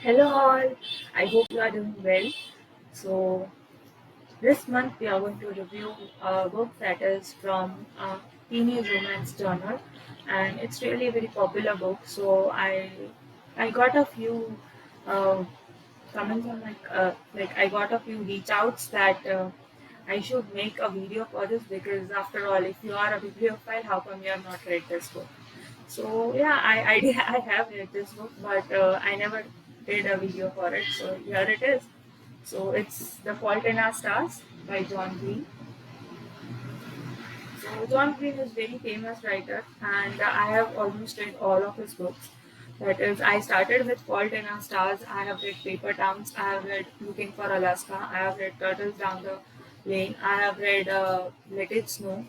Hello all, I hope you are doing well. So this month we are going to review a book that is from teenage romance genre, and it's really a very popular book. So I got a few uh, comments on I got a few reach outs that I should make a video for this because after all, if you are a bibliophile, how come you have not read this book? So yeah, I have read this book, but I never did a video for it. So here it is. So it's The Fault in Our Stars by John Green. So John Green is very famous writer, and I have almost read all of his books. That is, I started with Fault in Our Stars. I have read Paper Towns. I have read Looking for Alaska. I have read Turtles Down the Lane. I have read Let It Snow,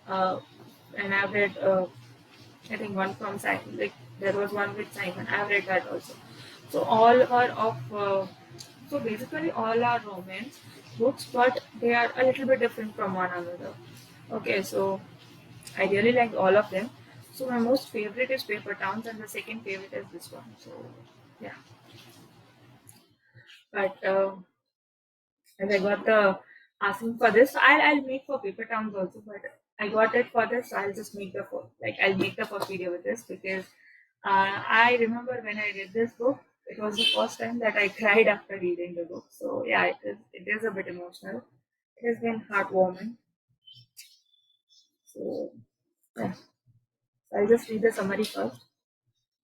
uh, and I have read I think one from Simon. Like there was one with Simon. I have read that also. So all are of so basically all are romance books, but they are a little bit different from one another. Okay, so I really like all of them. So my most favorite is Paper Towns, and the second favorite is this one. So yeah, but as I got the asking for this, I'll make for Paper Towns also, but I got it for this, so I'll just make the first, I'll make the first video with this because I remember when I read this book, it was the first time that I cried after reading the book. So yeah, it is a bit emotional. It has been heartwarming. So yeah, so I'll just read the summary first.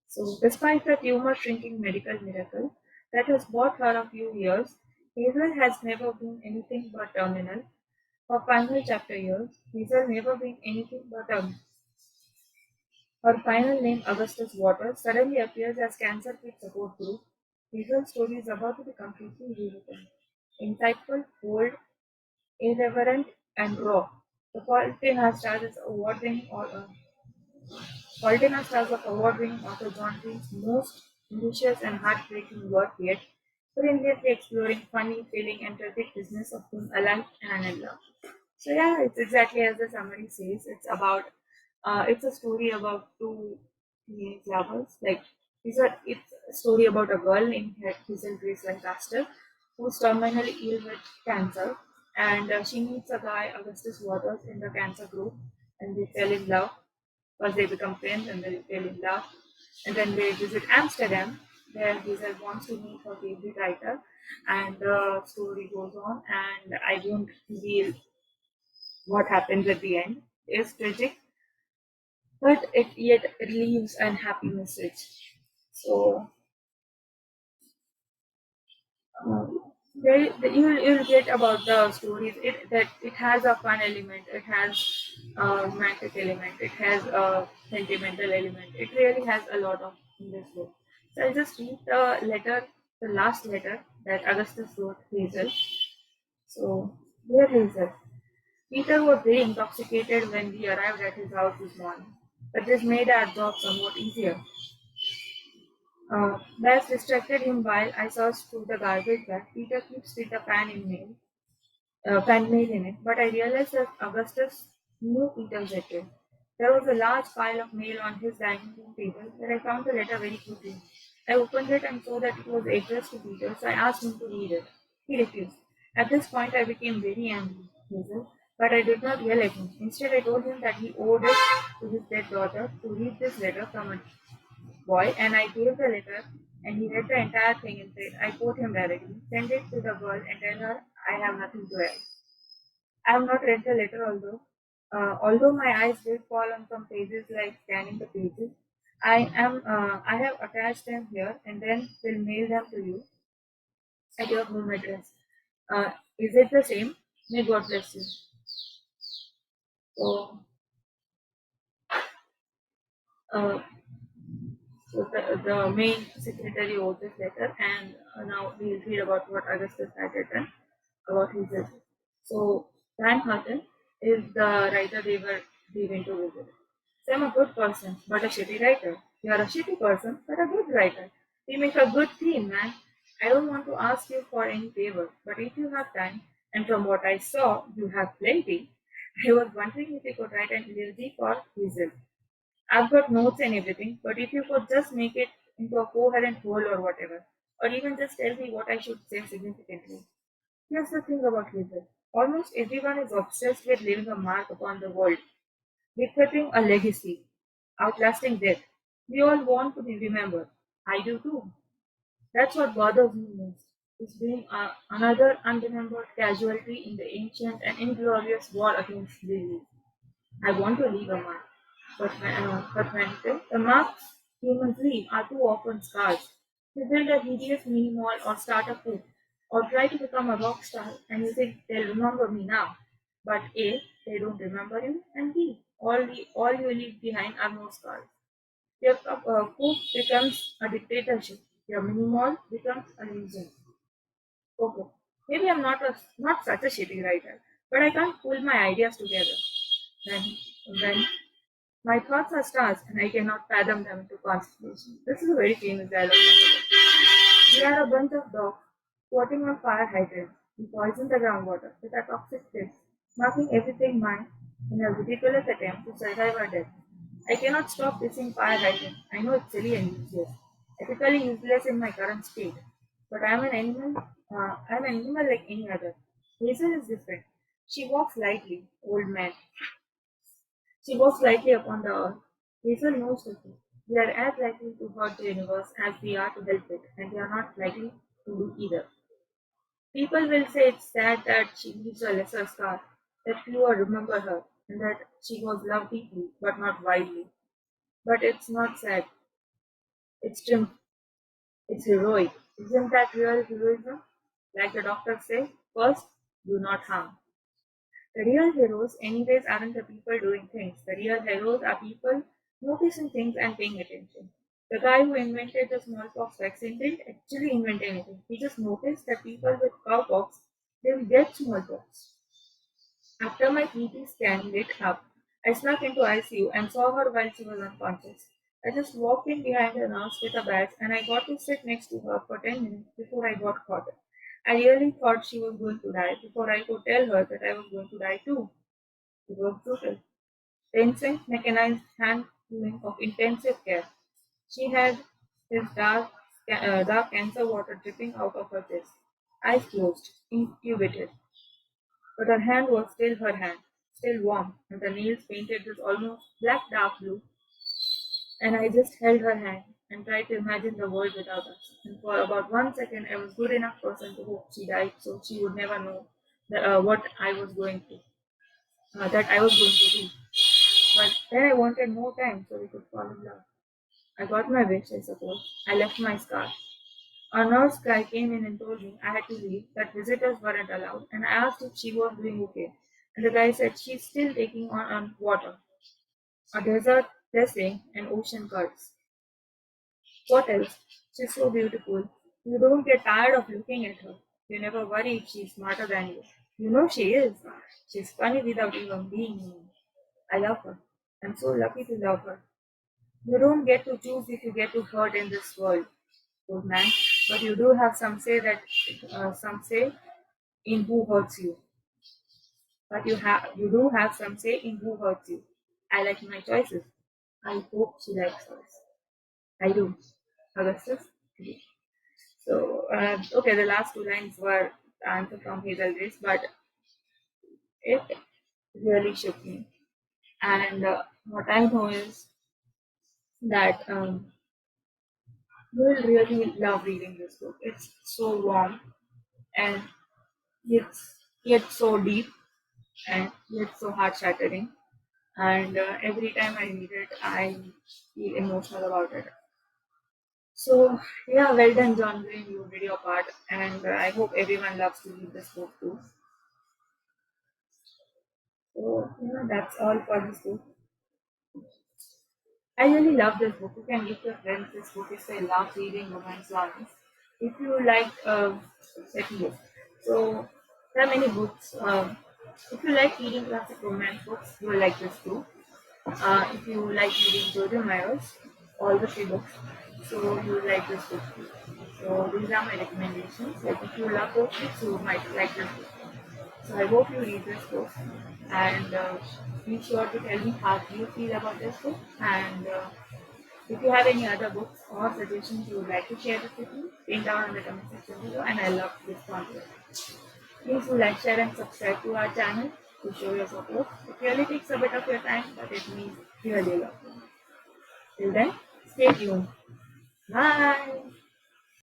So despite the tumor shrinking medical miracle that has bought her a few years, Hazel has never been anything but terminal. Her final chapter years, Hazel never been anything but her final name, Augustus Waters, suddenly appears as Cancer Kid support group. Hazel's story is about to be completely rewritten. Insightful, bold, irreverent, and raw. The Faultina Stars is Faultina Stars of award-winning author John Green's most ambitious and heartbreaking work yet, brilliantly exploring funny, feeling, and tragic business of being alive and in love. So yeah, it's exactly as the summary says. It's a story about two teenage lovers. It's a story about a girl named Hazel Grace Lancaster who's terminally ill with cancer, and she meets a guy Augustus Waters in the cancer group, and they fell in love. First they become friends, and then they fell in love, and then they visit Amsterdam, where Hazel wants to meet her favorite writer, and the story goes on. And I won't reveal what happens at the end is tragic, but it yet it leaves an happy message. So uh, you'll get about the stories. It has a fun element. It has a romantic element. It has a sentimental element. It really has a lot of in this book. So I'll just read the last letter that Augustus wrote Hazel. So dear Hazel, Peter was very intoxicated when we arrived at his house this morning, but this made our job somewhat easier. Bess distracted him while I searched through the garbage bag. Peter keeps with a fan mail in it, but I realized that Augustus knew Peter's address. There was a large pile of mail on his dining room table, but I found the letter very quickly. I opened it and saw that it was addressed to Peter, so I asked him to read it. He refused. At this point, I became very angry, Hazel, but I did not yell at him. Instead, I told him that he owed it to his dead daughter to read this letter from a boy, and I gave the letter, and he read the entire thing and said, I quote him directly, send it to the girl and tell her I have nothing to write. I have not read the letter, although my eyes did fall on some pages like scanning the pages. I have attached them here and then will mail them to you at your home address. Is it the same? May God bless you. So, uh, the main secretary wrote this letter, and now we'll read about what Augustus had written about his visit. So, Van Houten is the writer they went to visit. So, I'm a good person, but a shitty writer. You are a shitty person, but a good writer. We make a good team, man. I don't want to ask you for any favor, but if you have time, and from what I saw, you have plenty, I was wondering if you could write an elegy for Hazel. I've got notes and everything, but if you could just make it into a coherent whole or whatever. or even just tell me what I should say significantly. Here's the thing about Hazel. Almost everyone is obsessed with leaving a mark upon the world, bequeathing a legacy, outlasting death. We all want to be remembered. I do too. That's what bothers me most, is being another unremembered casualty in the ancient and inglorious war against disease. I want to leave a mark, but when the marks humans leave are too often scars. You build a hideous mini mall or start a coup, or try to become a rock star and you think they'll remember me now. But A, they don't remember you, and B, all you leave behind are more scars. Your coup becomes a dictatorship. Your mini mall becomes a legion. Okay, maybe I'm not such a shitty writer, but I can't pull my ideas together. Then, then my thoughts are stars, and I cannot fathom them into constellation. This is a very famous dialogue. We are a bunch of dogs squatting on fire hydrants. We poison the groundwater with our toxic tips, marking everything mine in a ridiculous attempt to survive our death. I cannot stop dissing fire hydrants. I know it's silly and useless, ethically useless in my current state. But I'm an animal. I'm an animal like any other. Hazel is different. She walks lightly, old man. She walks lightly upon the earth. Hazel knows the truth. We are as likely to hurt the universe as we are to help it, and we are not likely to do either. People will say it's sad that she leaves a lesser scar, that fewer remember her, and that she was loved deeply, but not widely. But it's not sad. It's triumph. It's heroic. Isn't that real heroism? Like the doctors say, first, do not harm. The real heroes, anyways, aren't the people doing things. The real heroes are people noticing things and paying attention. The guy who invented the smallpox vaccine didn't actually invent anything. He just noticed that people with cowpox didn't get smallpox. After my PT scan lit up, I snuck into ICU and saw her while she was unconscious. I just walked in behind her nurse with a badge and I got to sit next to her for 10 minutes before I got caught. I really thought she was going to die before I could tell her that I was going to die too. It was brutal. Tension, mechanized hand doing of intensive care. She had this dark cancer water dripping out of her chest. Eyes closed, intubated. But her hand was still her hand, still warm, and the nails painted this almost black dark blue. And I just held her hand and tried to imagine the world without us. And for about 1 second, I was good enough person to hope she died so she would never know what I was going to, that I was going to do. But then I wanted more time so we could fall in love. I got my wish, I suppose. I left my scar. A nurse guy came in and told me I had to leave, that visitors weren't allowed, and I asked if she was doing okay. And the guy said she's still taking on water, a desert dressing, and ocean currents. What else? She's so beautiful. You don't get tired of looking at her. You never worry if she's smarter than you. You know she is. She's funny without even being mean. I love her. I'm so lucky to love her. You don't get to choose if you get to hurt in this world, old man. But you do have some say in who hurts you. But you do have some say in who hurts you. I like my choices. I hope she likes hers. I do. Augustus? So, okay, the last two lines were the answer from Hazel Grace, but it really shook me. And what I know is that you will really love reading this book. It's so warm and it's yet so deep and yet so heart shattering. And every time I read it, I feel emotional about it. So, yeah, well done, John Green. You did your part, and I hope everyone loves to read this book too. So, that's all for this book. I really love this book. You can give your friends this book if they love reading romance novels. If you like second book, so there are many books. If you like reading classic romance books, you will like this too. If you like reading Jojo Myers, all the three books, so you will like this book too. So these are my recommendations. Like if you love those books, you might like this book. So I hope you read this book and be sure to tell me how you feel about this book and If you have any other books or suggestions you would like to share it with me, pin down in the comment section below and I love to respond to it. Please do like, share and subscribe to our channel to show your support. It really takes a bit of your time, but it means really a lot. Till then, stay tuned. Bye.